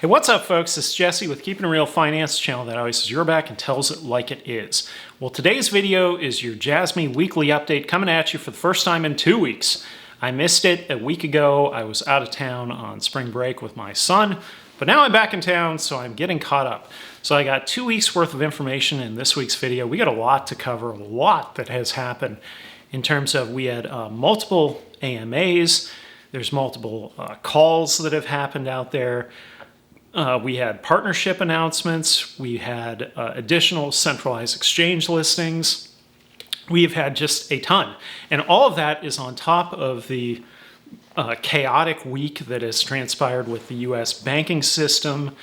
Hey, what's up, folks? This is Jesse with Keeping It Real Finance channel that always says you're back and tells it like it is. Well, today's video is your Jasmy weekly update coming at you for the first time in 2 weeks. I missed it a week ago. I was out of town on spring break with my son, but now I'm back in town, so I'm getting caught up. So I got 2 weeks worth of information in this week's video. We got a lot to cover, a lot that has happened in terms of we had multiple AMAs. There's multiple calls that have happened out there. We had partnership announcements. We had additional centralized exchange listings. We've had just a ton. And all of that is on top of the chaotic week that has transpired with the US banking system,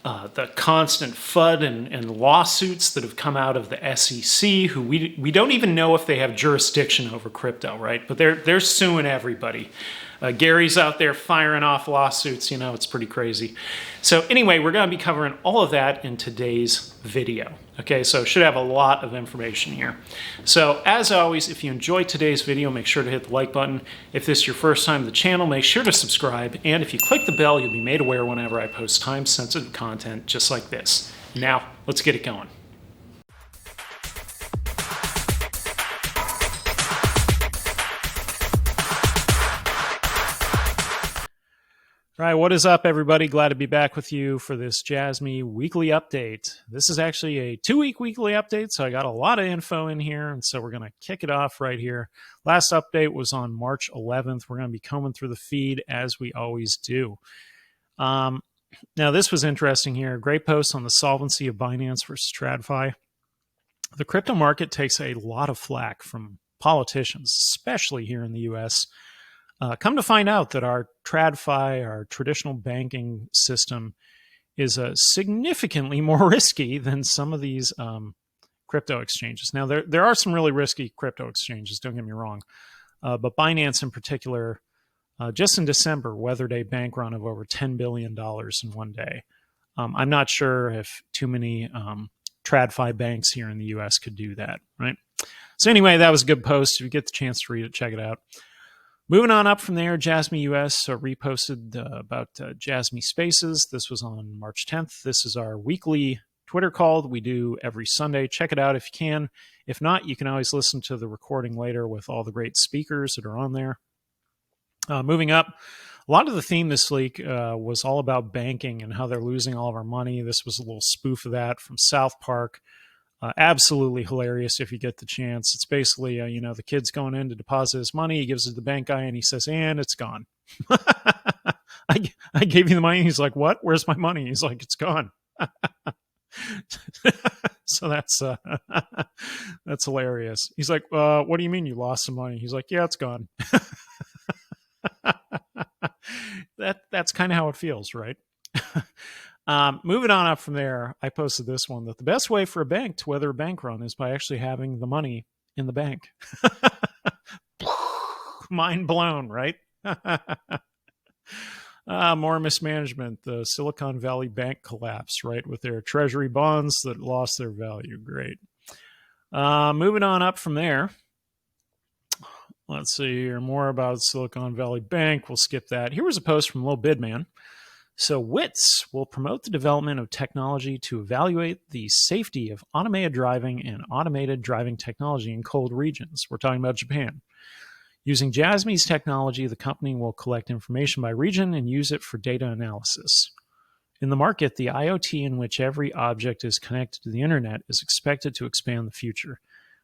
the constant FUD and lawsuits that have come out of the SEC, who we don't even know if they have jurisdiction over crypto, right? But they're suing everybody. Gary's out there firing off lawsuits, you know, it's pretty crazy. So anyway, we're going to be covering all of that in today's video. Okay, so should have a lot of information here. So as always, if you enjoyed today's video, make sure to hit the like button. If this is your first time to the channel, make sure to subscribe. And if you click the bell, you'll be made aware whenever I post time-sensitive content just like this. Now, let's get it going. All right, what is up, everybody? Glad to be back with you for this Jasmy weekly update. This is actually a 2-week weekly update, so I got a lot of info in here, and so we're going to kick it off right here. Last update was on March 11th. We're going to be combing through the feed as we always do. Now, this was interesting here. Great post on the solvency of Binance versus TradFi. The crypto market takes a lot of flack from politicians, especially here in the U.S., come to find out that our TradFi, our traditional banking system, is significantly more risky than some of these crypto exchanges. Now, there are some really risky crypto exchanges, don't get me wrong, but Binance in particular, just in December, weathered a bank run of over $10 billion in one day. I'm not sure if too many TradFi banks here in the U.S. could do that, right? So anyway, that was a good post. If you get the chance to read it, check it out. Moving on up from there, Jasmy US reposted about Jasmy Spaces. This was on March 10th. This is our weekly Twitter call that we do every Sunday. Check it out if you can. If not, you can always listen to the recording later with all the great speakers that are on there. Moving up, a lot of the theme this week was all about banking and how they're losing all of our money. This was a little spoof of that from Southpark. Absolutely hilarious if you get the chance. It's basically, you know, the kid's going in to deposit his money. He gives it to the bank guy and he says, and it's gone. I gave you the money. He's like, what? Where's my money? He's like, it's gone. So that's hilarious. He's like, what do you mean you lost some money? He's like, yeah, it's gone. That's kind of how it feels, right? Moving on up from there, I posted this one, that the best way for a bank to weather a bank run is by actually having the money in the bank. Mind blown, right? More mismanagement. The Silicon Valley Bank collapse, right? With their treasury bonds that lost their value. Great. Moving on up from there. Let's see here. More about Silicon Valley Bank. We'll skip that. Here was a post from Lil Bidman. So WITS will promote the development of technology to evaluate the safety of automated driving and automated driving technology in cold regions. We're talking about Japan. Using Jasmy's technology, the company will collect information by region and use it for data analysis. In the market, the IoT in which every object is connected to the internet is expected to expand the future.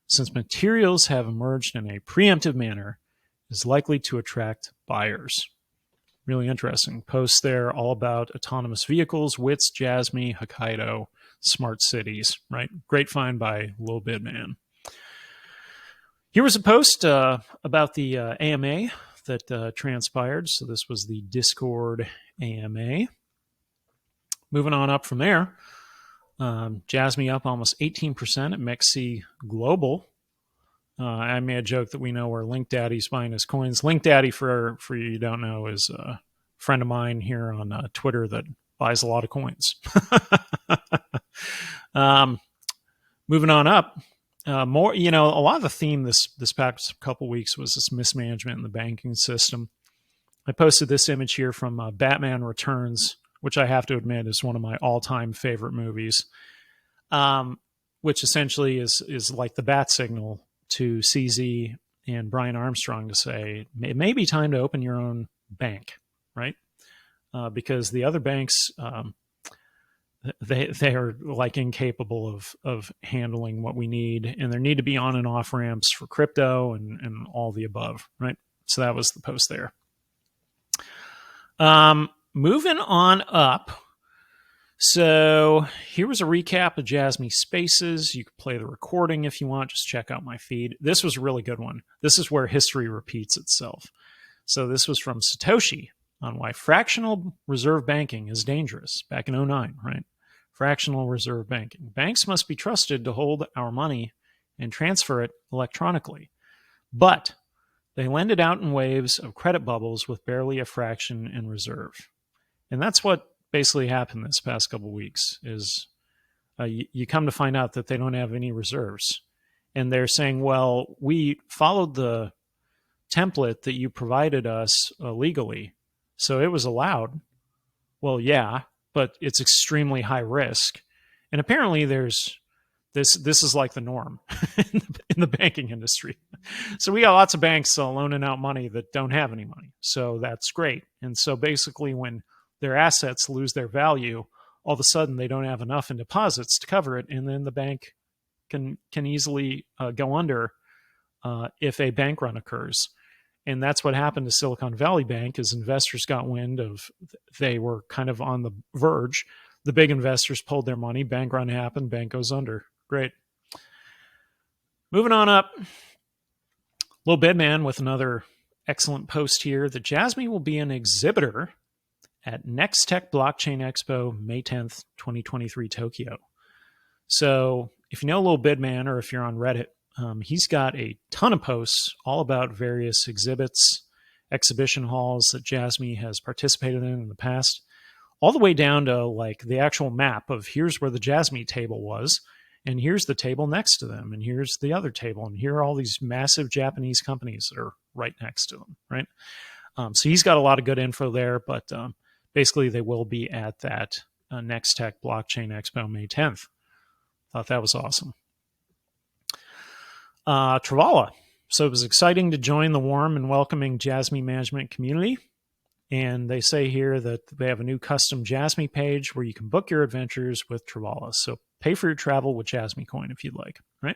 Since materials have emerged in a preemptive manner, it is likely to attract buyers. Really interesting posts there, all about autonomous vehicles, WITS, Jasmy, Hokkaido, smart cities, right? Great find by Lil Bidman. Here was a post about the AMA that transpired. So this was the Discord AMA. Moving on up from there, Jasmy up almost 18% at MEXC Global. I made a joke that we know where Link Daddy's buying his coins. Link Daddy, for you who don't know, is a friend of mine here on Twitter that buys a lot of coins. Moving on up, more, you know, a lot of the theme this past couple weeks was this mismanagement in the banking system. I posted this image here from Batman Returns which I have to admit is one of my all-time favorite movies, which essentially is like the bat signal to CZ and Brian Armstrong to say, it may be time to open your own bank, right? Because the other banks, they are like incapable of handling what we need, and there need to be on and off ramps for crypto and all the above, right? So that was the post there. Moving on up. So here was a recap of Jasmy Spaces. You can play the recording if you want. Just check out my feed. This was a really good one. This is where history repeats itself. So this was from Satoshi on why fractional reserve banking is dangerous back in 2009, right? Fractional reserve banking. Banks must be trusted to hold our money and transfer it electronically. But they lend it out in waves of credit bubbles with barely a fraction in reserve. And that's what basically happened this past couple of weeks is you come to find out that they don't have any reserves. And they're saying, well, we followed the template that you provided us legally, so it was allowed. Well, yeah, but it's extremely high risk. And apparently there's this is like the norm in the banking industry. So we got lots of banks loaning out money that don't have any money. So that's great. And so basically when their assets lose their value, all of a sudden they don't have enough in deposits to cover it, and then the bank can easily go under if a bank run occurs. And that's what happened to Silicon Valley Bank. As investors got wind of, they were kind of on the verge. The big investors pulled their money, bank run happened, bank goes under. Great. Moving on up, Lil Bedman with another excellent post here that Jasmy will be an exhibitor at NextTech Blockchain Expo, May 10th, 2023, Tokyo. So if you know Lil Bedman, or if you're on Reddit, he's got a ton of posts all about various exhibits, exhibition halls that Jasmy has participated in the past, all the way down to like the actual map of here's where the Jasmy table was, and here's the table next to them, and here's the other table, and here are all these massive Japanese companies that are right next to them, right? So he's got a lot of good info there, but basically they will be at that NextTech Blockchain Expo May 10th. Thought that was awesome. Travala. So it was exciting to join the warm and welcoming Jasmy management community. And they say here that they have a new custom Jasmy page where you can book your adventures with Travala. So pay for your travel with Jasmy coin if you'd like, right?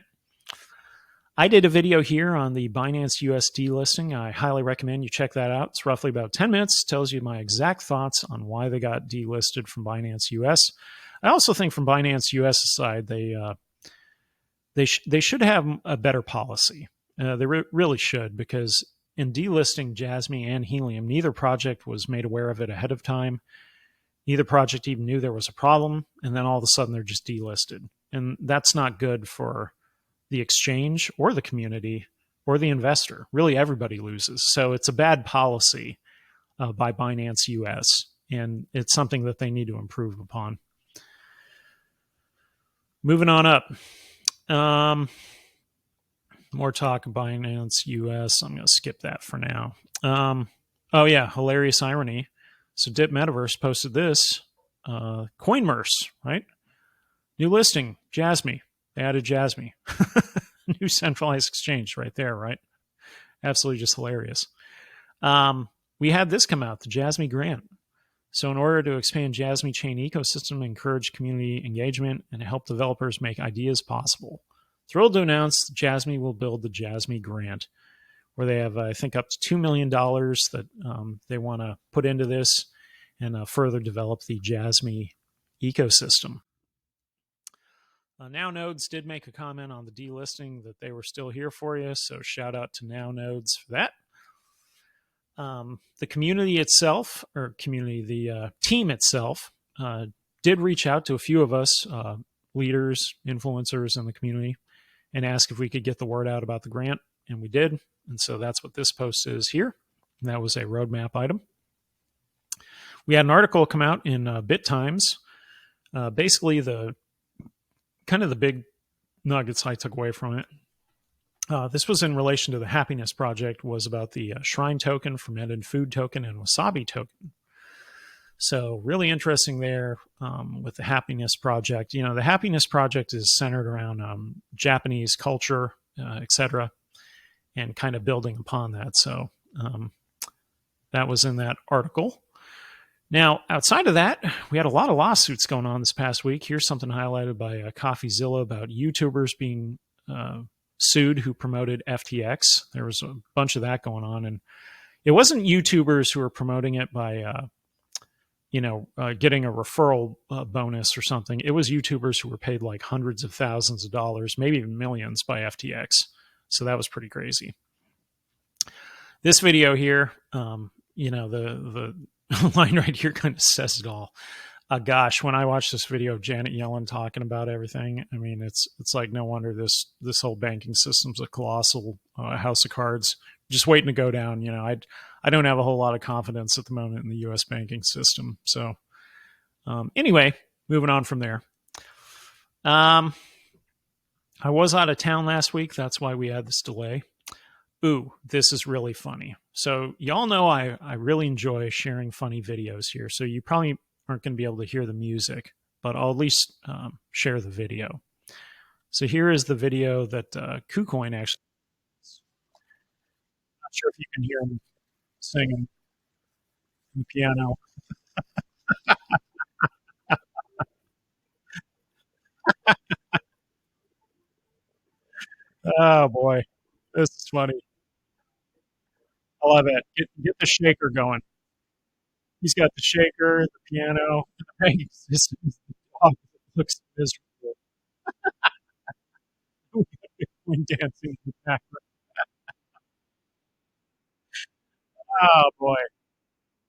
I did a video here on the Binance USD listing. I highly recommend you check that out. It's roughly about 10 minutes. Tells you my exact thoughts on why they got delisted from Binance US. I also think from Binance US side, they should have a better policy. They really should, because in delisting Jasmy and Helium, neither project was made aware of it ahead of time. Neither project even knew there was a problem, and then all of a sudden they're just delisted. And that's not good for the exchange or the community or the investor. Really, everybody loses. So it's a bad policy by Binance US, and it's something that they need to improve upon. Moving on up. More talk Binance US. I'm going to skip that for now. Oh yeah, hilarious irony. So Dip Metaverse posted this. CoinMerce, right? New listing, Jasmy. They added Jasmy. New centralized exchange right there, right? Absolutely just hilarious. We had this come out, the Jasmy Grant. So in order to expand Jasmy chain ecosystem, encourage community engagement, and help developers make ideas possible, thrilled to announce Jasmy will build the Jasmy Grant, where they have, I think, up to $2 million that they want to put into this and further develop the Jasmy ecosystem. Now Nodes did make a comment on the delisting that they were still here for you, so shout out to Now Nodes for that. The community itself, the team itself, did reach out to a few of us, leaders, influencers in the community, and ask if we could get the word out about the grant, and we did. And so that's what this post is here. And that was a roadmap item. We had an article come out in BitTimes. Basically, the big nuggets I took away from it. This was in relation to the Happiness Project, was about the Shrine token, fermented food token, and Wasabi token. So really interesting there with the Happiness Project. The Happiness Project is centered around Japanese culture, etc., and kind of building upon that. So that was in that article. Now, outside of that, we had a lot of lawsuits going on this past week. Here's something highlighted by CoffeeZilla about YouTubers being sued who promoted FTX. There was a bunch of that going on, and it wasn't YouTubers who were promoting it by getting a referral bonus or something. It was YouTubers who were paid like hundreds of thousands of dollars, maybe even millions by FTX. So that was pretty crazy. This video here, the line right here kind of says it all. Gosh, when I watched this video of Janet Yellen talking about everything, I mean, it's like no wonder this whole banking system's a colossal house of cards, just waiting to go down. I don't have a whole lot of confidence at the moment in the U.S. banking system. So anyway, moving on from there. I was out of town last week. That's why we had this delay. Ooh, this is really funny. So y'all know I really enjoy sharing funny videos here. So you probably aren't going to be able to hear the music, but I'll at least share the video. So here is the video that KuCoin actually. Not sure if you can hear him singing the piano. Oh boy, this is funny. I love it. Get the shaker going. He's got the shaker, the piano, the banking system. The dog looks miserable. When dancing in the background. Oh boy,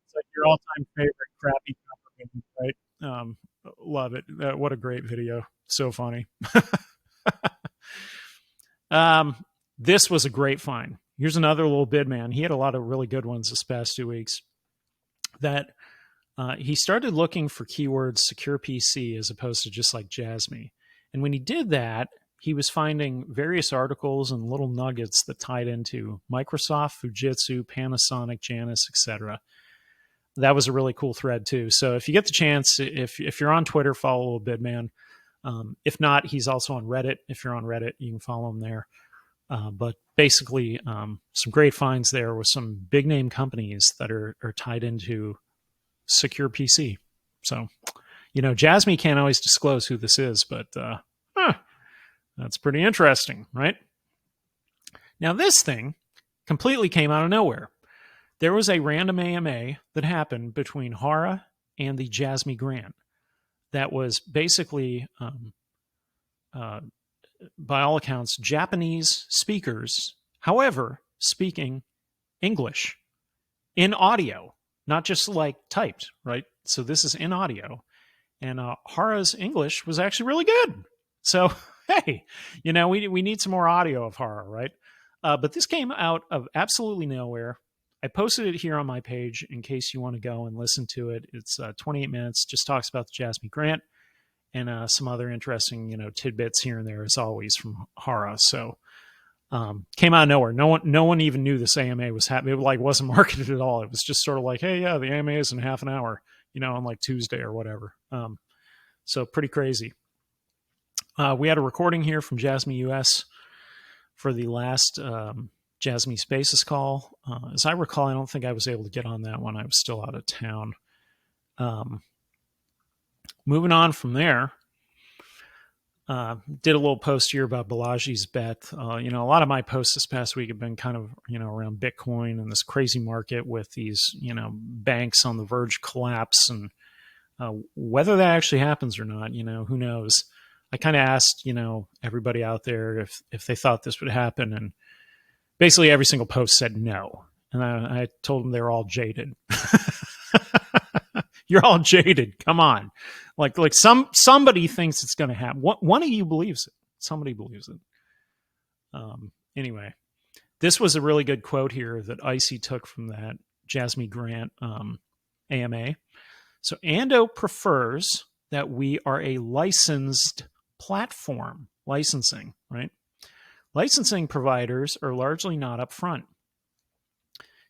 it's like your all-time favorite crappy company, right? Love it. What a great video. So funny. This was a great find. Here's another little bid man. He had a lot of really good ones this past 2 weeks. That he started looking for keywords secure PC as opposed to just like Jasmy. And when he did that, he was finding various articles and little nuggets that tied into Microsoft, Fujitsu, Panasonic, Janus, etc. That was a really cool thread too. So if you get the chance, if you're on Twitter, follow Little Bidman. If not, he's also on Reddit. If you're on Reddit, you can follow him there. But basically, some great finds there with some big name companies that are tied into secure PC. So, Jasmy can't always disclose who this is, but that's pretty interesting, right? Now, this thing completely came out of nowhere. There was a random AMA that happened between Hara and the Jasmy grant that was basically, by all accounts, Japanese speakers, however, speaking English in audio, not just like typed, right? So this is in audio. And Hara's English was actually really good. So, hey, we need some more audio of Hara, right? But this came out of absolutely nowhere. I posted it here on my page in case you want to go and listen to it. It's 28 minutes, just talks about the Jasmy grant and some other interesting, tidbits here and there, as always, from Hara. So came out of nowhere. No one even knew this AMA was happening. It wasn't marketed at all. It was just sort of like, hey, yeah, the AMA is in half an hour, on like Tuesday or whatever. So pretty crazy. We had a recording here from Jasmy US for the last Jasmy Spaces call. As I recall, I don't think I was able to get on that one. I was still out of town. Moving on from there, did a little post here about Balaji's bet. A lot of my posts this past week have been kind of, around Bitcoin and this crazy market with these, banks on the verge of collapse, and whether that actually happens or not, who knows? I kind of asked, everybody out there if they thought this would happen, and basically every single post said no. And I told them they're all jaded. You're all jaded. Come on. Like somebody thinks it's going to happen. One of you believes it. Somebody believes it. Anyway, this was a really good quote here that Icy took from that Jasmy grant AMA. So Ando prefers that we are a licensed platform. Licensing, right? Licensing providers are largely not upfront.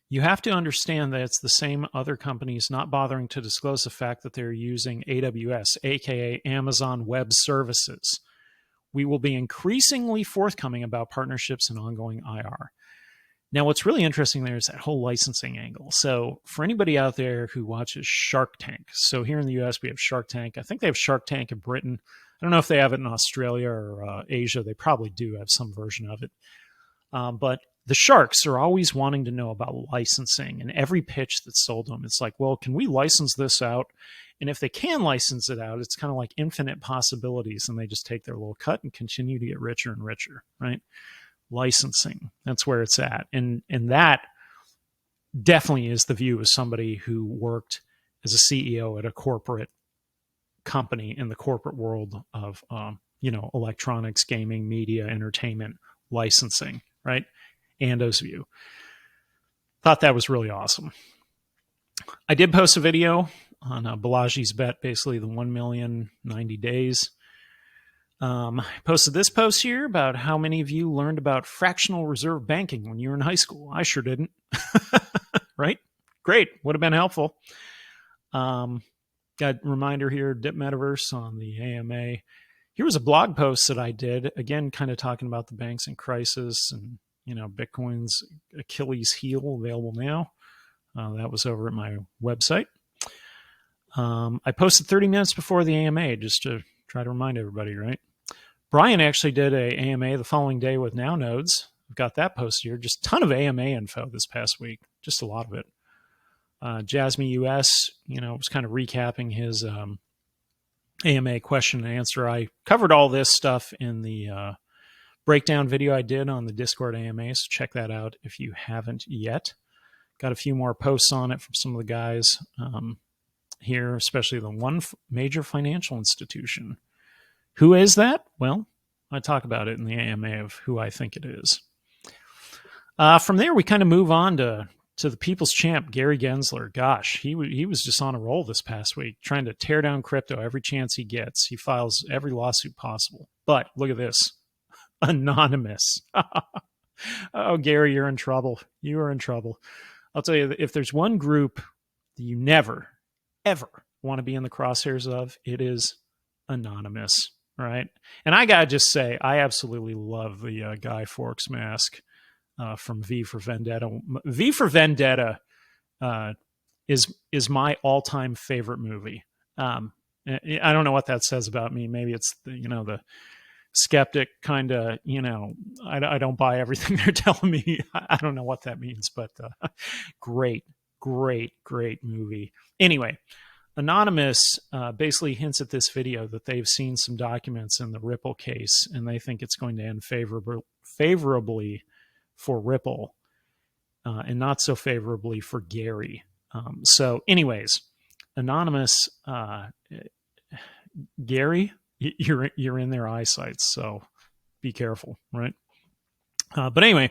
You have to understand that it's the same other companies not bothering to disclose the fact that they're using AWS, aka Amazon Web Services. We will be increasingly forthcoming about partnerships and ongoing IR. Now, what's really interesting there is that whole licensing angle. So for anybody out there who watches Shark Tank, so here in the US, we have Shark Tank. I think they have Shark Tank in Britain. I don't know if they have it in Australia or Asia. They probably do have some version of it. But the sharks are always wanting to know about licensing, and every pitch that's sold them, it's like, well, can we license this out? And if they can license it out, it's kind of like infinite possibilities, and they just take their little cut and continue to get richer and richer, right? Licensing, that's where it's at. And that definitely is the view of somebody who worked as a CEO at a corporate company in the corporate world of, electronics, gaming, media, entertainment, licensing, right? Ando's view. Thought that was really awesome. I did post a video on Balaji's bet, basically the 1 million 90 days. I posted this post here about how many of you learned about fractional reserve banking when you were in high school. I sure didn't. Right? Great. Would have been helpful. Got a reminder here, Dip Metaverse on the AMA. Here was a blog post that I did, again, kind of talking about the banks in crisis and, Bitcoin's Achilles heel available now. That was over at my website. I posted 30 minutes before the AMA just to try to remind everybody, right? Brian actually did a AMA the following day with Now Nodes. I've got that posted here. Just a ton of AMA info this past week. Just a lot of it. Jasmy US, was kind of recapping his AMA question and answer. I covered all this stuff in the breakdown video I did on the Discord AMA, so check that out if you haven't yet. Got a few more posts on it from some of the guys here, especially the one major financial institution. Who is that? Well, I talk about it in the AMA of who I think it is. From there, we kind of move on to the people's champ, Gary Gensler. Gosh, he was just on a roll this past week, trying to tear down crypto every chance he gets. He files every lawsuit possible. But look at this. Anonymous. Oh, Gary, you're in trouble. You are in trouble. I'll tell you, if there's one group that you never, ever want to be in the crosshairs of, it is Anonymous, right? And I got to just say, I absolutely love the Guy Fawkes mask from V for Vendetta. V for Vendetta is my all-time favorite movie. I don't know what that says about me. Maybe it's the skeptic kind of, I don't buy everything they're telling me. I don't know what that means, but great movie. Anyway, Anonymous basically hints at this video that they've seen some documents in the Ripple case, and they think it's going to end favorably for Ripple and not so favorably for Gary. So anyways, Anonymous, Gary, you're in their eyesight, so be careful, right? But anyway,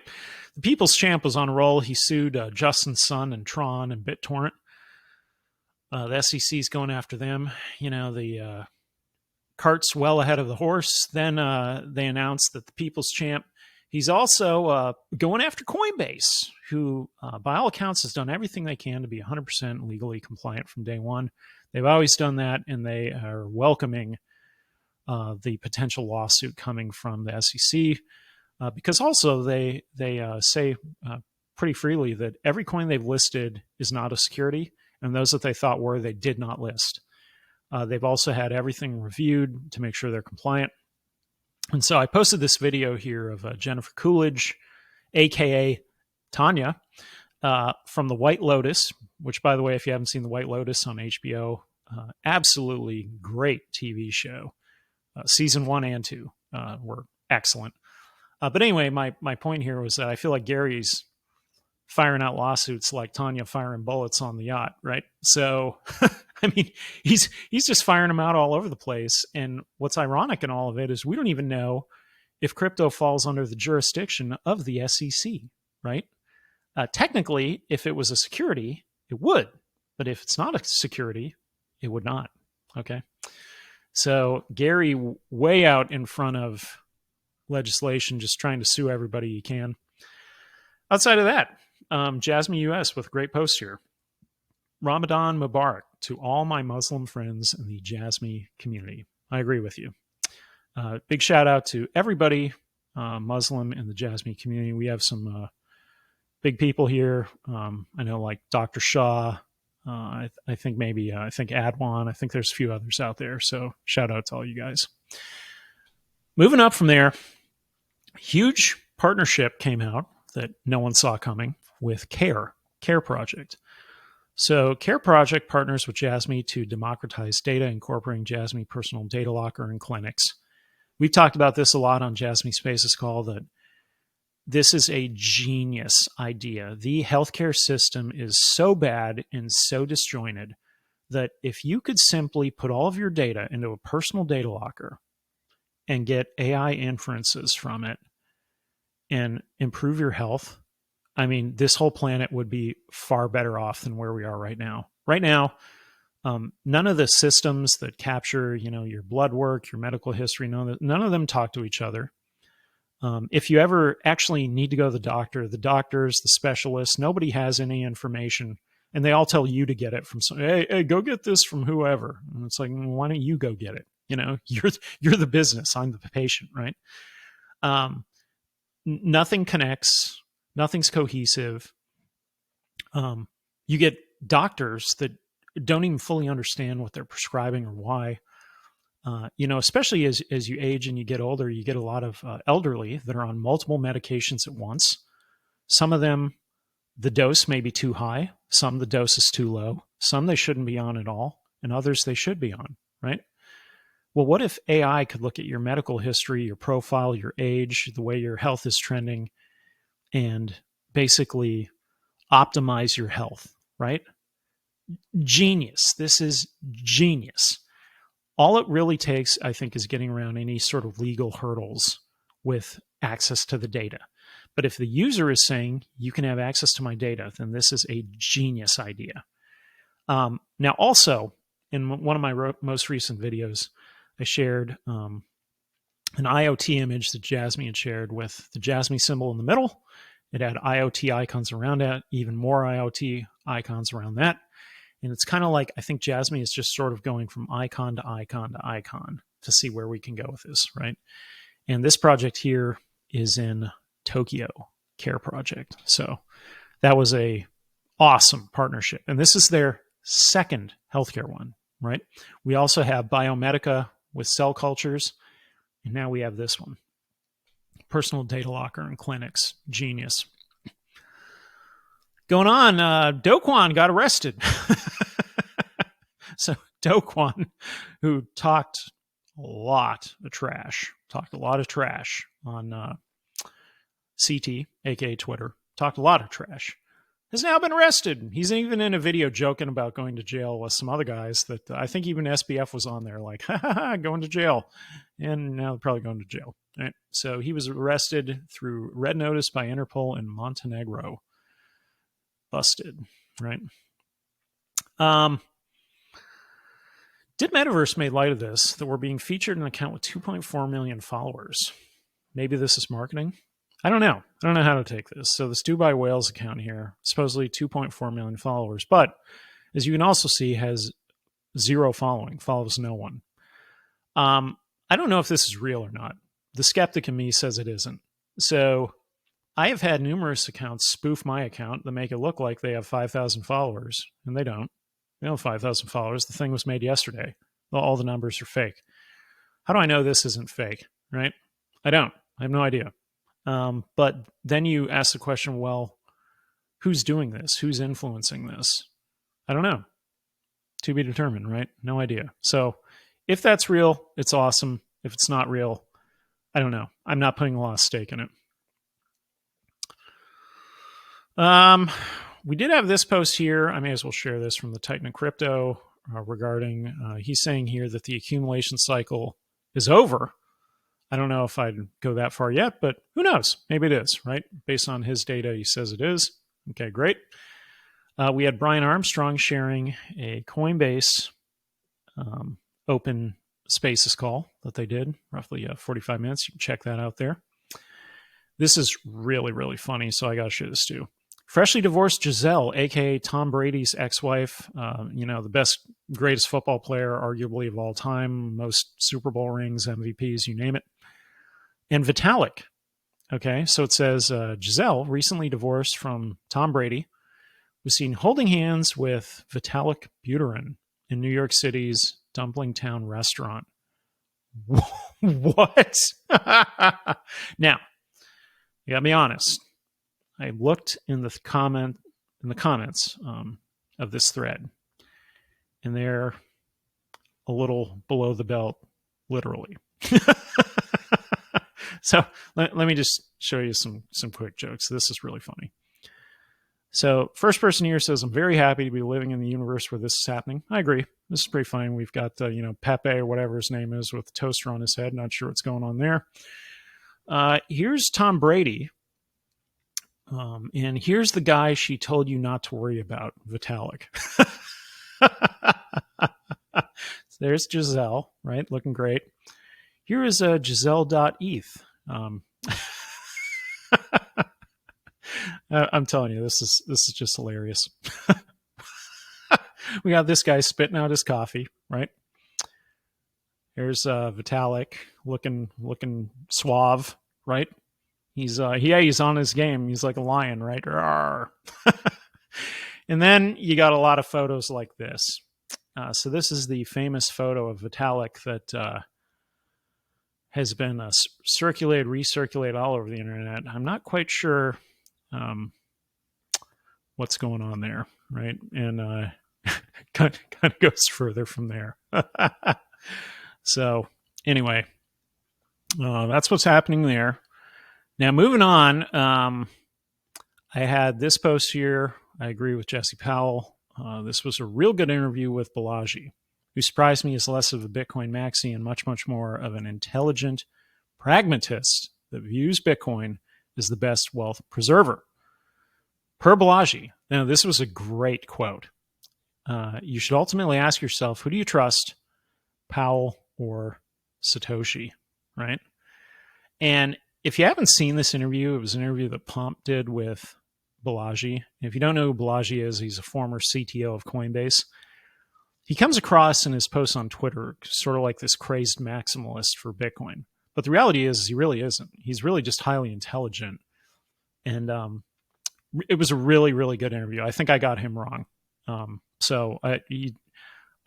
the People's Champ was on a roll. He sued Justin Sun and Tron and BitTorrent. The SEC's going after them. The cart's well ahead of the horse. Then they announced that the People's Champ, he's also going after Coinbase, who by all accounts has done everything they can to be 100% legally compliant from day one. They've always done that, and they are welcoming the potential lawsuit coming from the SEC, because also they say pretty freely that every coin they've listed is not a security, and those that they thought were, they did not list. They've also had everything reviewed to make sure they're compliant. And so I posted this video here of Jennifer Coolidge, aka Tanya, from the White Lotus, which, by the way, if you haven't seen the White Lotus on HBO, absolutely great TV show. Season 1 and 2 were excellent. But anyway, my point here was that I feel like Gary's firing out lawsuits like Tanya firing bullets on the yacht, right? So, I mean, he's just firing them out all over the place. And what's ironic in all of it is we don't even know if crypto falls under the jurisdiction of the SEC, right? Technically, if it was a security, it would. But if it's not a security, it would not, okay? So Gary, way out in front of legislation, just trying to sue everybody he can. Outside of that, Jasmy US with a great post here. Ramadan Mubarak to all my Muslim friends in the Jasmy community. I agree with you. Big shout out to everybody Muslim in the Jasmy community. We have some big people here. I know like Dr. Shah. I think Adwan. I think there's a few others out there. So shout out to all you guys. Moving up from there, huge partnership came out that no one saw coming with KIR Project. So KIR Project partners with Jasmy to democratize data, incorporating Jasmy personal data locker in clinics. We've talked about this a lot on Jasmy Spaces Call, that this is a genius idea. The healthcare system is so bad and so disjointed that if you could simply put all of your data into a personal data locker and get AI inferences from it and improve your health, I mean, this whole planet would be far better off than where we are right now. Right now, none of the systems that capture, your blood work, your medical history, none of them talk to each other. If you ever actually need to go to the doctors, the specialists, nobody has any information, and they all tell you to get it from some. Hey, go get this from whoever. And it's like, why don't you go get it? You're the business. I'm the patient, right? Nothing connects. Nothing's cohesive. You get doctors that don't even fully understand what they're prescribing or why. Especially as you age and you get older, you get a lot of elderly that are on multiple medications at once. Some of them, the dose may be too high. Some, the dose is too low. Some they shouldn't be on at all, and others they should be on, right? Well, what if AI could look at your medical history, your profile, your age, the way your health is trending, and basically optimize your health, right? Genius. This is genius. All it really takes, I think, is getting around any sort of legal hurdles with access to the data. But if the user is saying, you can have access to my data, then this is a genius idea. Now, also, in one of my most recent videos, I shared an IoT image that Jasmy had shared with the Jasmy symbol in the middle. It had IoT icons around it, even more IoT icons around that. And it's kind of like, I think Jasmy is just sort of going from icon to icon to icon to see where we can go with this, right? And this project here is in Tokyo, KIR Project. So that was a awesome partnership. And this is their second healthcare one, right? We also have Biomedica with cell cultures. And now we have this one. Personal data locker in clinics. Genius. Going on, Do Kwon got arrested. So Do Kwon, who talked a lot of trash on CT, aka Twitter, talked a lot of trash, has now been arrested. He's even in a video joking about going to jail with some other guys that I think even SBF was on there, like, going to jail. And now they're probably going to jail. Right? So he was arrested through red notice by Interpol in Montenegro. Busted, right? Did Metaverse made light of this, that we're being featured in an account with 2.4 million followers. Maybe this is marketing. I don't know. I don't know how to take this. So this Dubai Whales account here, supposedly 2.4 million followers, but as you can also see, has zero following, follows no one. I don't know if this is real or not. The skeptic in me says it isn't. So I have had numerous accounts spoof my account that make it look like they have 5,000 followers, and they don't. They don't have 5,000 followers. The thing was made yesterday. All the numbers are fake. How do I know this isn't fake, right? I don't. I have no idea. But then you ask the question, well, who's doing this? Who's influencing this? I don't know. To be determined, right? No idea. So if that's real, it's awesome. If it's not real, I don't know. I'm not putting a lot of stake in it. We did have this post here. I may as well share this from the Titan of Crypto regarding, he's saying here that the accumulation cycle is over. I don't know if I'd go that far yet, but who knows? Maybe it is, right? Based on his data, he says it is. Okay, great. We had Brian Armstrong sharing a Coinbase open spaces call that they did, roughly 45 minutes. You can check that out there. This is really, really funny, so I got to share this too. Freshly divorced Giselle, aka Tom Brady's ex-wife, the best, greatest football player, arguably of all time, most Super Bowl rings, MVPs, you name it. And Vitalik. Okay, so it says Giselle, recently divorced from Tom Brady, was seen holding hands with Vitalik Buterin in New York City's Dumpling Town restaurant. What? Now, you gotta be honest. I looked in the comments of this thread, and they're a little below the belt, literally. So let me just show you some quick jokes. This is really funny. So first person here says, I'm very happy to be living in the universe where this is happening. I agree. This is pretty funny. We've got, Pepe or whatever his name is with a toaster on his head. Not sure what's going on there. Here's Tom Brady. And here's the guy she told you not to worry about, Vitalik. So there's Giselle, right? Looking great. Here is Giselle.eth. I'm telling you, this is just hilarious. We got this guy spitting out his coffee, right? Here's Vitalik looking suave, right? He's on his game. He's like a lion, right? And then you got a lot of photos like this. So this is the famous photo of Vitalik that has been recirculated all over the internet. I'm not quite sure what's going on there, right? And kind of goes further from there. So anyway, that's what's happening there. Now moving on, I had this post here. I agree with Jesse Powell. This was a real good interview with Balaji, who surprised me as less of a Bitcoin maxi and much, much more of an intelligent pragmatist that views Bitcoin as the best wealth preserver. Per Balaji. Now, this was a great quote. You should ultimately ask yourself, who do you trust, Powell or Satoshi, right? And if you haven't seen this interview, it was an interview that Pomp did with Balaji. If you don't know who Balaji is, he's a former CTO of Coinbase. He comes across in his posts on Twitter sort of like this crazed maximalist for Bitcoin. But the reality is he really isn't. He's really just highly intelligent. And it was a really, really good interview. I think I got him wrong. So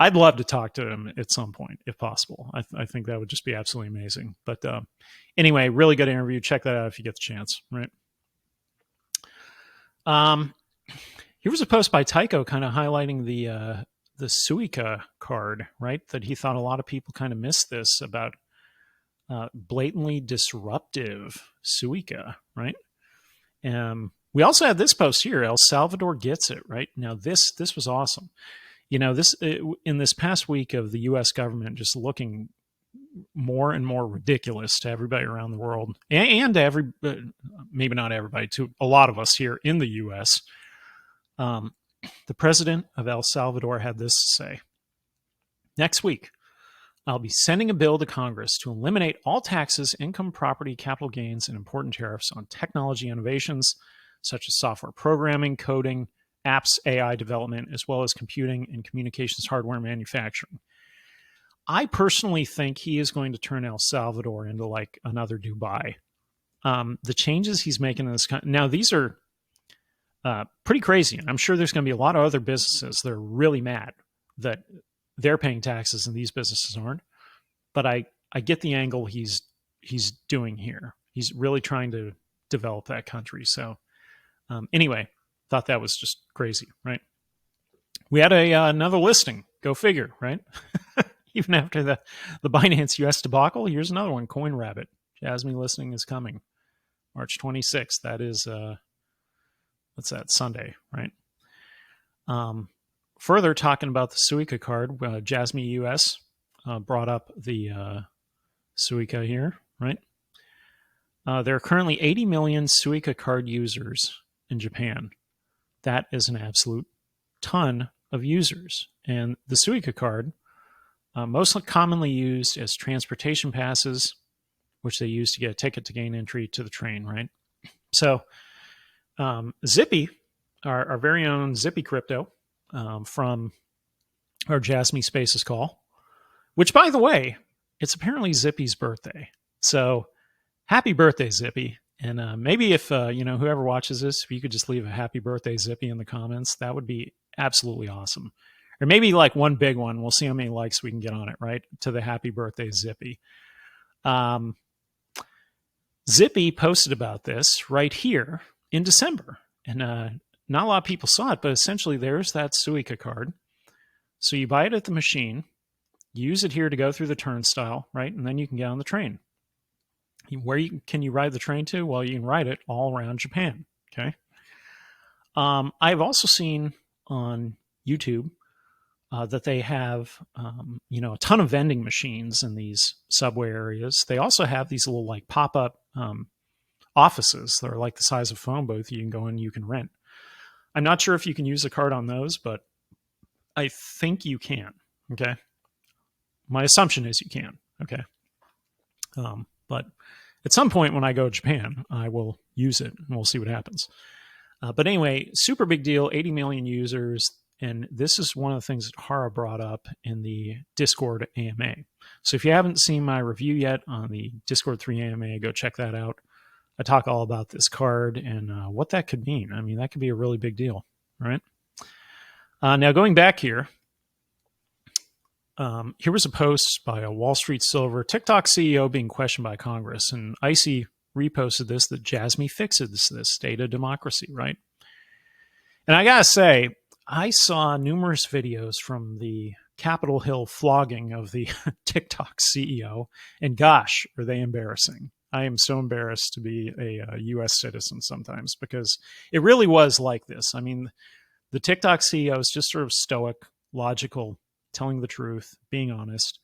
I'd love to talk to him at some point, if possible. I think that would just be absolutely amazing. But anyway, really good interview. Check that out if you get the chance, right? Here was a post by Tycho kind of highlighting the Suika card, right? That he thought a lot of people kind of missed this about blatantly disruptive Suika, right? We also had this post here, El Salvador gets it, right? Now, this was awesome. This in this past week of the U.S. government just looking more and more ridiculous to everybody around the world, and to maybe not everybody, to a lot of us here in the U.S., the president of El Salvador had this to say. Next week, I'll be sending a bill to Congress to eliminate all taxes, income, property, capital gains, and important tariffs on technology innovations such as software programming, coding, apps, AI development, as well as computing and communications hardware manufacturing. I personally think he is going to turn El Salvador into like another Dubai. The changes he's making in this country, now these are pretty crazy. And I'm sure there's going to be a lot of other businesses that are really mad that they're paying taxes and these businesses aren't. But I get the angle he's doing here. He's really trying to develop that country. So anyway, thought that was just crazy, right? We had another listing. Go figure, right? Even after the Binance US debacle, here's another one, CoinRabbit. Jasmy listing is coming. March 26th. That is, what's that, Sunday, right? Further talking about the Suika card, Jasmy US brought up the Suika here, right? There are currently 80 million Suika card users in Japan. That is an absolute ton of users. And the Suika card, most commonly used as transportation passes, which they use to get a ticket to gain entry to the train, right? So Zippy our very own Zippy Crypto from our Jasmy Spaces call, which, by the way, it's apparently Zippy's birthday. So happy birthday, Zippy. And maybe if, whoever watches this, if you could just leave a happy birthday, Zippy, in the comments, that would be absolutely awesome. Or maybe like one big one. We'll see how many likes we can get on it, right? To the happy birthday, Zippy. Zippy posted about this right here in December. And not a lot of people saw it, but essentially there's that Suika card. So you buy it at the machine, use it here to go through the turnstile, right? And then you can get on the train. Where can you ride the train to? Well, you can ride it all around Japan, okay? I've also seen on YouTube that they have, a ton of vending machines in these subway areas. They also have these little like pop-up offices that are like the size of a phone booth. You can go in, you can rent. I'm not sure if you can use a card on those, but I think you can, okay? My assumption is you can, okay? But at some point when I go to Japan, I will use it and we'll see what happens. But anyway, super big deal, 80 million users. And this is one of the things that Hara brought up in the Discord AMA. So if you haven't seen my review yet on the Discord 3 AMA, go check that out. I talk all about this card and what that could mean. I mean, that could be a really big deal, right? Now, going back here, here was a post by a Wall Street Silver TikTok CEO being questioned by Congress. And Icy reposted this, that Jasmy fixes this state of democracy, right? And I got to say, I saw numerous videos from the Capitol Hill flogging of the TikTok CEO, and gosh, are they embarrassing. I am so embarrassed to be a U.S. citizen sometimes because it really was like this. I mean, the TikTok CEO is just sort of stoic, logical, telling the truth, being honest,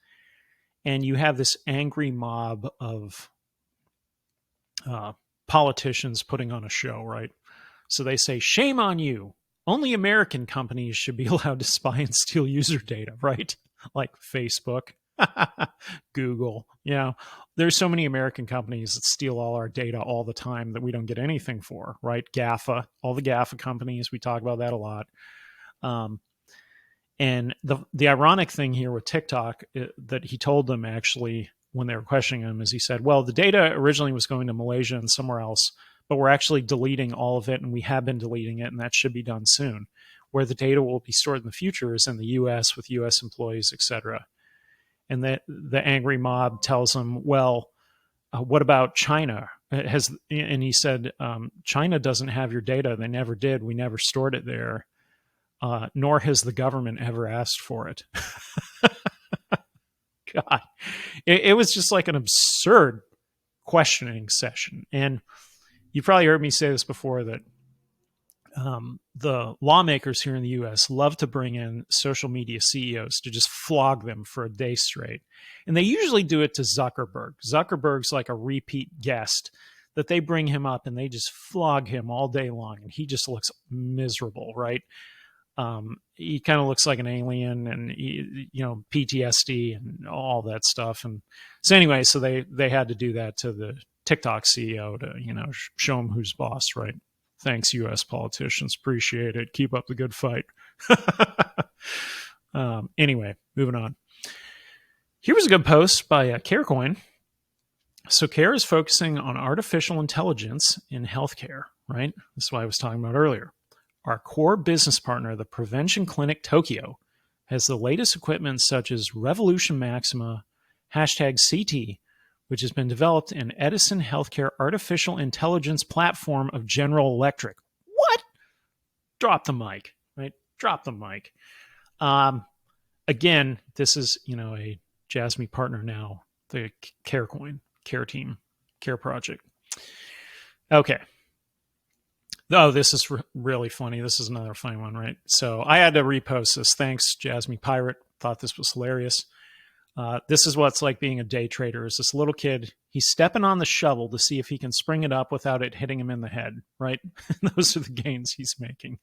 and you have this angry mob of politicians putting on a show, right? So they say, shame on you. Only American companies should be allowed to spy and steal user data, right? Like Facebook, Google. There's so many American companies that steal all our data all the time that we don't get anything for, right? GAFA, all the GAFA companies, we talk about that a lot. And the ironic thing here with TikTok that he told them actually when they were questioning him is he said, well, the data originally was going to Malaysia and somewhere else, but we're actually deleting all of it, and we have been deleting it, and that should be done soon. Where the data will be stored in the future is in the U.S. with U.S. employees, etc. And the angry mob tells him, well, what about China? And he said, China doesn't have your data. They never did. We never stored it there, nor has the government ever asked for it. God, it was just like an absurd questioning session. And you probably heard me say this before, that the lawmakers here in the U.S. love to bring in social media CEOs to just flog them for a day straight. And they usually do it to Zuckerberg. Zuckerberg's like a repeat guest that they bring him up and they just flog him all day long. And he just looks miserable, right? He kind of looks like an alien and, PTSD and all that stuff. And so anyway, so they had to do that to the TikTok CEO to, show him who's boss, right? Thanks, U.S. politicians. Appreciate it. Keep up the good fight. Anyway, moving on. Here was a good post by KIR. So KIR is focusing on artificial intelligence in healthcare, right? This is what I was talking about earlier. Our core business partner, the Prevention Clinic Tokyo, has the latest equipment such as Revolution Maxima, #CT, which has been developed in Edison Healthcare Artificial Intelligence Platform of General Electric. What? Drop the mic, right? Drop the mic. Again, this is, a Jasmy partner now, the KIR team, KIR project. Okay. Oh, this is really funny. This is another funny one, right? So I had to repost this. Thanks, Jasmy Pirate. Thought this was hilarious. This is what it's like being a day trader. Is this little kid, he's stepping on the shovel to see if he can spring it up without it hitting him in the head, right? Those are the gains he's making.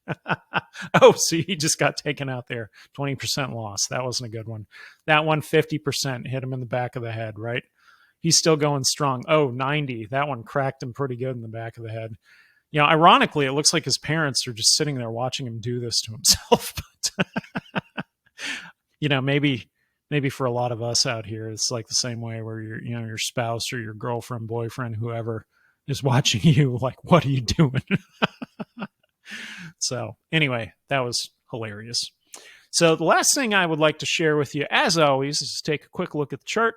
Oh, see, he just got taken out there. 20% loss. That wasn't a good one. That one, 50% hit him in the back of the head, right? He's still going strong. Oh, 90. That one cracked him pretty good in the back of the head. Ironically, it looks like his parents are just sitting there watching him do this to himself. But maybe for a lot of us out here, it's like the same way where your spouse or your girlfriend, boyfriend, whoever is watching you, like, what are you doing? So anyway, that was hilarious. So the last thing I would like to share with you, as always, is take a quick look at the chart.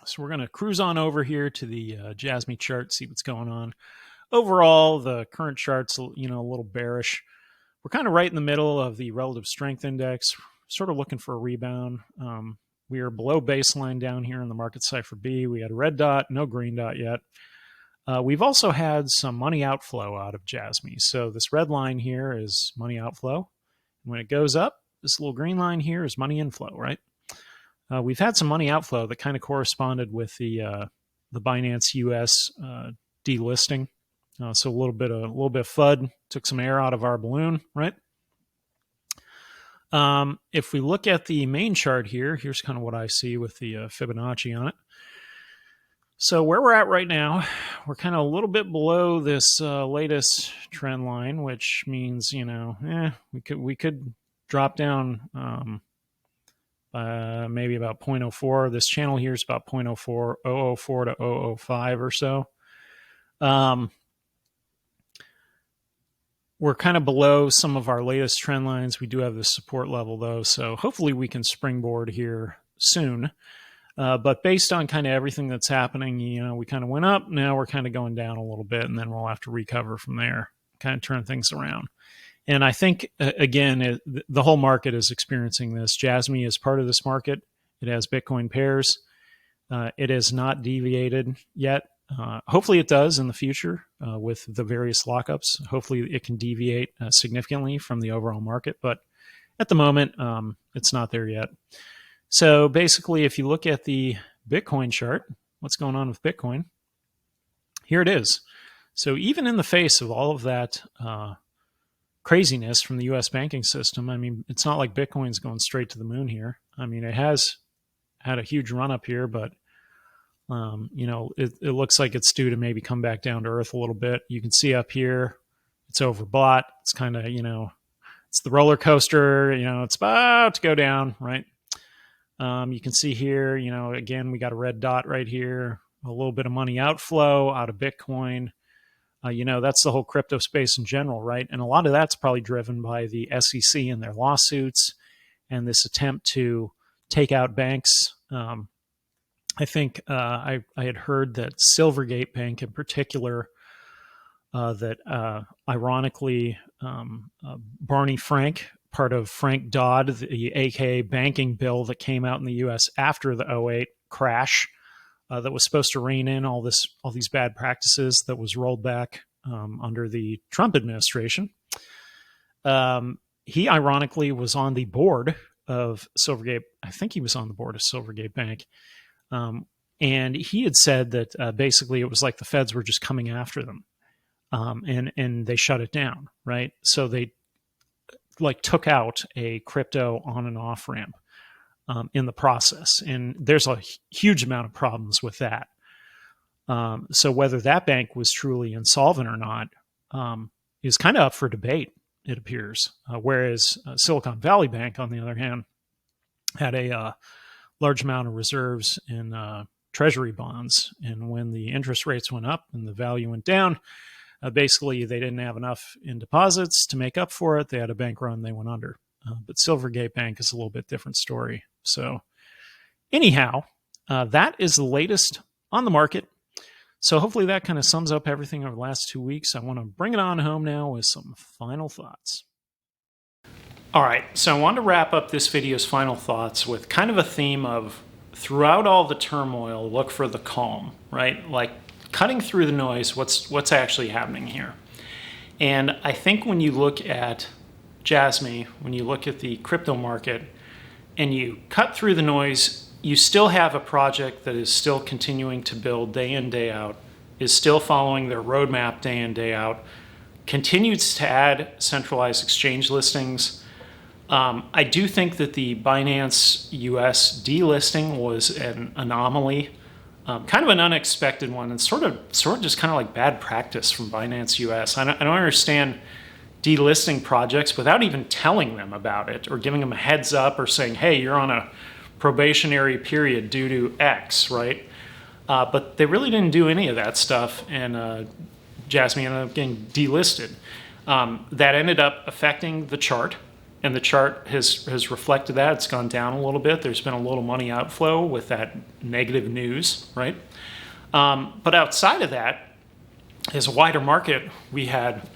So we're going to cruise on over here to the Jasmy chart, see what's going on. Overall, the current chart's a little bearish. We're kind of right in the middle of the relative strength index, sort of looking for a rebound. We are below baseline down here in the market cipher B. We had a red dot, no green dot yet. We've also had some money outflow out of Jasmy. So this red line here is money outflow. When it goes up, this little green line here is money inflow, right? We've had some money outflow that kind of corresponded with the Binance US delisting. So a little bit of FUD, took some air out of our balloon, right? If we look at the main chart here, here's kind of what I see with the Fibonacci on it. So where we're at right now, we're kind of a little bit below this latest trend line, which means, we could drop down maybe about 0.04. This channel here is about 0.04, 004 to 005 or so. We're kind of below some of our latest trend lines. We do have this support level, though, so hopefully we can springboard here soon. But based on kind of everything that's happening, we kind of went up. Now we're kind of going down a little bit, and then we'll have to recover from there, kind of turn things around. And I think, again, the whole market is experiencing this. Jasmy is part of this market. It has Bitcoin pairs. It has not deviated yet. Hopefully it does in the future with the various lockups. Hopefully it can deviate significantly from the overall market. But at the moment, it's not there yet. So basically, if you look at the Bitcoin chart, what's going on with Bitcoin? Here it is. So even in the face of all of that craziness from the U.S. banking system, I mean, it's not like Bitcoin's going straight to the moon here. I mean, it has had a huge run up here, but it looks like it's due to maybe come back down to earth a little bit. You can see up here, it's overbought. It's kind of, it's the roller coaster, it's about to go down, right? You can see here, again, we got a red dot right here, a little bit of money outflow out of Bitcoin. That's the whole crypto space in general, right? And a lot of that's probably driven by the SEC and their lawsuits and this attempt to take out banks. I think I had heard that Silvergate Bank in particular, that ironically, Barney Frank, part of Frank Dodd, the AKA banking bill that came out in the U.S. after the 2008 crash, that was supposed to rein in all these bad practices that was rolled back under the Trump administration. He ironically was on the board of Silvergate. I think he was on the board of Silvergate Bank. And he had said that basically it was like the feds were just coming after them, and they shut it down, right? So they took out a crypto on and off ramp in the process, and there's a huge amount of problems with that. So whether that bank was truly insolvent or not is kind of up for debate, it appears. Whereas Silicon Valley Bank, on the other hand, had a large amount of reserves in treasury bonds. And when the interest rates went up and the value went down, basically they didn't have enough in deposits to make up for it. They had a bank run, they went under. But Silvergate Bank is a little bit different story. So anyhow, that is the latest on the market. So hopefully that kind of sums up everything over the last 2 weeks. I want to bring it on home now with some final thoughts. All right, so I wanted to wrap up this video's final thoughts with kind of a theme of throughout all the turmoil, look for the calm, right? Like cutting through the noise, what's actually happening here. And I think when you look at Jasmy, when you look at the crypto market and you cut through the noise, you still have a project that is still continuing to build day in, day out, is still following their roadmap day in, day out, continues to add centralized exchange listings. I do think that the Binance US delisting was an anomaly. Kind of an unexpected one, and sort of just kind of like bad practice from Binance US. I don't understand delisting projects without even telling them about it or giving them a heads up or saying, hey, you're on a probationary period due to X, right? But they really didn't do any of that stuff, and Jasmy ended up getting delisted. That ended up affecting the chart, and the chart has reflected that. It's gone down a little bit. There's been a little money outflow with that negative news, right? But outside of that, as a wider market, we had,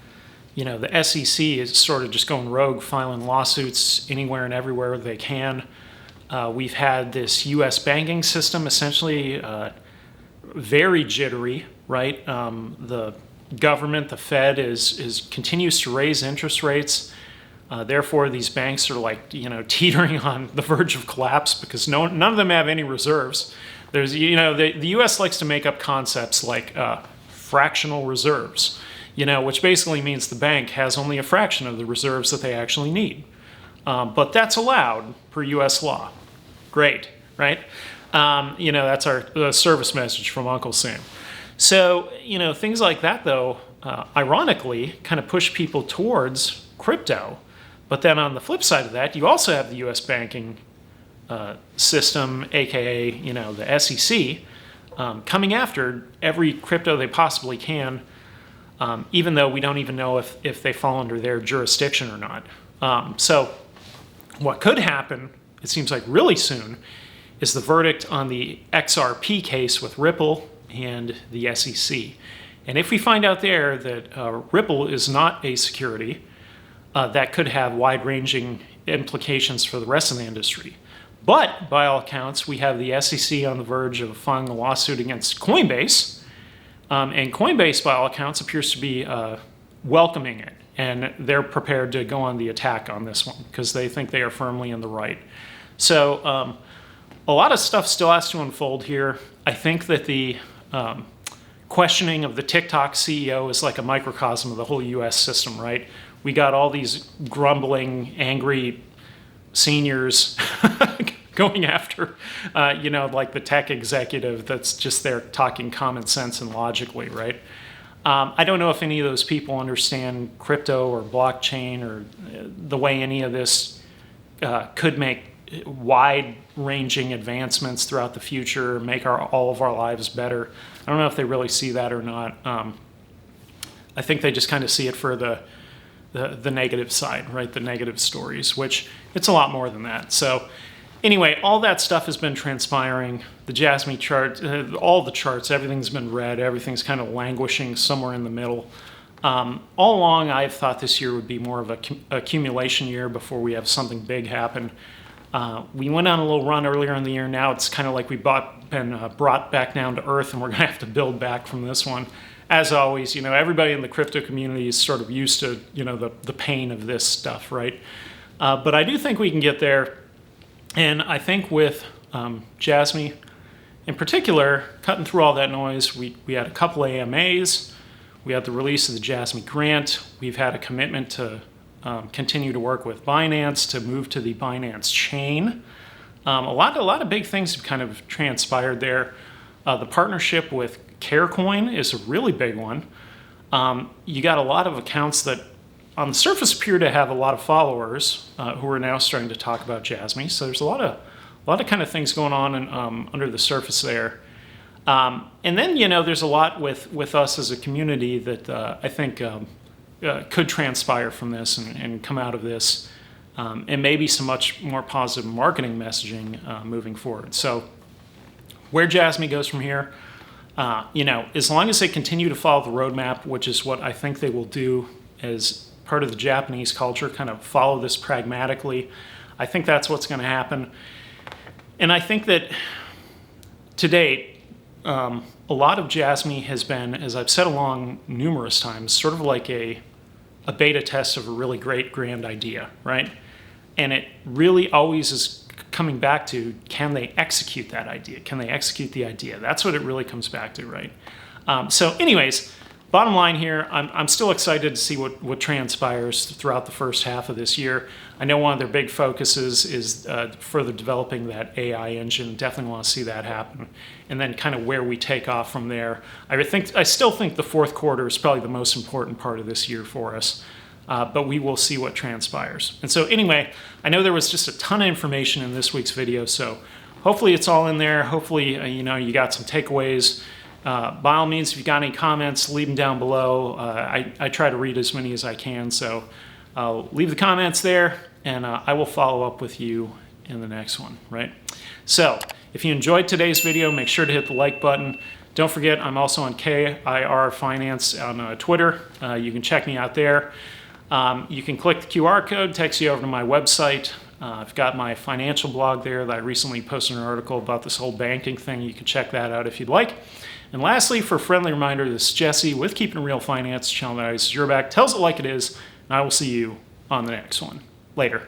the SEC is sort of just going rogue, filing lawsuits anywhere and everywhere they can. We've had this U.S. banking system essentially very jittery, right? The government, the Fed, continues to raise interest rates. Therefore, these banks are like, teetering on the verge of collapse because none of them have any reserves. There's, the U.S. likes to make up concepts like fractional reserves, which basically means the bank has only a fraction of the reserves that they actually need. But that's allowed per U.S. law. Great, right? That's our service message from Uncle Sam. So, things like that, though, ironically, kind of push people towards crypto. But then on the flip side of that, you also have the U.S. banking system, aka, the SEC, coming after every crypto they possibly can, even though we don't even know if they fall under their jurisdiction or not. So what could happen, it seems like really soon, is the verdict on the XRP case with Ripple and the SEC. And if we find out there that Ripple is not a security, that could have wide-ranging implications for the rest of the industry. But by all accounts, we have the SEC on the verge of filing a lawsuit against Coinbase, and Coinbase, by all accounts, appears to be welcoming it, and they're prepared to go on the attack on this one because they think they are firmly in the right. So a lot of stuff still has to unfold here. I think that the questioning of the TikTok CEO is like a microcosm of the whole U.S. system, right? We got all these grumbling, angry seniors going after, like the tech executive that's just there talking common sense and logically, right? I don't know if any of those people understand crypto or blockchain or the way any of this could make wide-ranging advancements throughout the future, make all of our lives better. I don't know if they really see that or not. I think they just kind of see it for the negative side, right? The negative stories, which it's a lot more than that. So anyway, all that stuff has been transpiring. The Jasmy chart, all the charts, everything's been red. Everything's kind of languishing somewhere in the middle. All along, I've thought this year would be more of a accumulation year before we have something big happen. We went on a little run earlier in the year. Now it's kind of like we've been brought back down to earth, and we're going to have to build back from this one. As always, everybody in the crypto community is sort of used to, the pain of this stuff, right? But I do think we can get there. And I think with Jasmy in particular, cutting through all that noise, we had a couple AMAs. We had the release of the Jasmy grant. We've had a commitment to continue to work with Binance to move to the Binance chain. A lot of big things have kind of transpired there. The partnership with KIR FI is a really big one. You got a lot of accounts that on the surface appear to have a lot of followers who are now starting to talk about Jasmy. So there's a lot of kind of things going on under the surface there. And then, there's a lot with us as a community that I think could transpire from this and come out of this, and maybe some much more positive marketing messaging moving forward. So where Jasmy goes from here, as long as they continue to follow the roadmap, which is what I think they will do as part of the Japanese culture, kind of follow this pragmatically, I think that's what's going to happen. And I think that to date, a lot of Jasmy has been, as I've said along numerous times, sort of like a beta test of a really great grand idea, right? And it really always is coming back to, can they execute that idea? Can they execute the idea? That's what it really comes back to, right? So anyways, bottom line here, I'm still excited to see what transpires throughout the first half of this year. I know one of their big focuses is further developing that AI engine. Definitely want to see that happen. And then kind of where we take off from there. I still think the fourth quarter is probably the most important part of this year for us. But we will see what transpires. And so anyway, I know there was just a ton of information in this week's video, so hopefully it's all in there. Hopefully, you got some takeaways. By all means, if you got any comments, leave them down below. I try to read as many as I can, so leave the comments there, and I will follow up with you in the next one, right? So if you enjoyed today's video, make sure to hit the like button. Don't forget, I'm also on KIR Finance on Twitter. You can check me out there. You can click the QR code, takes you over to my website. I've got my financial blog there that I recently posted an article about this whole banking thing. You can check that out if you'd like. And lastly, for a friendly reminder, this is Jesse with Keeping It Real Finance, channel that is your back, tells it like it is, and I will see you on the next one. Later.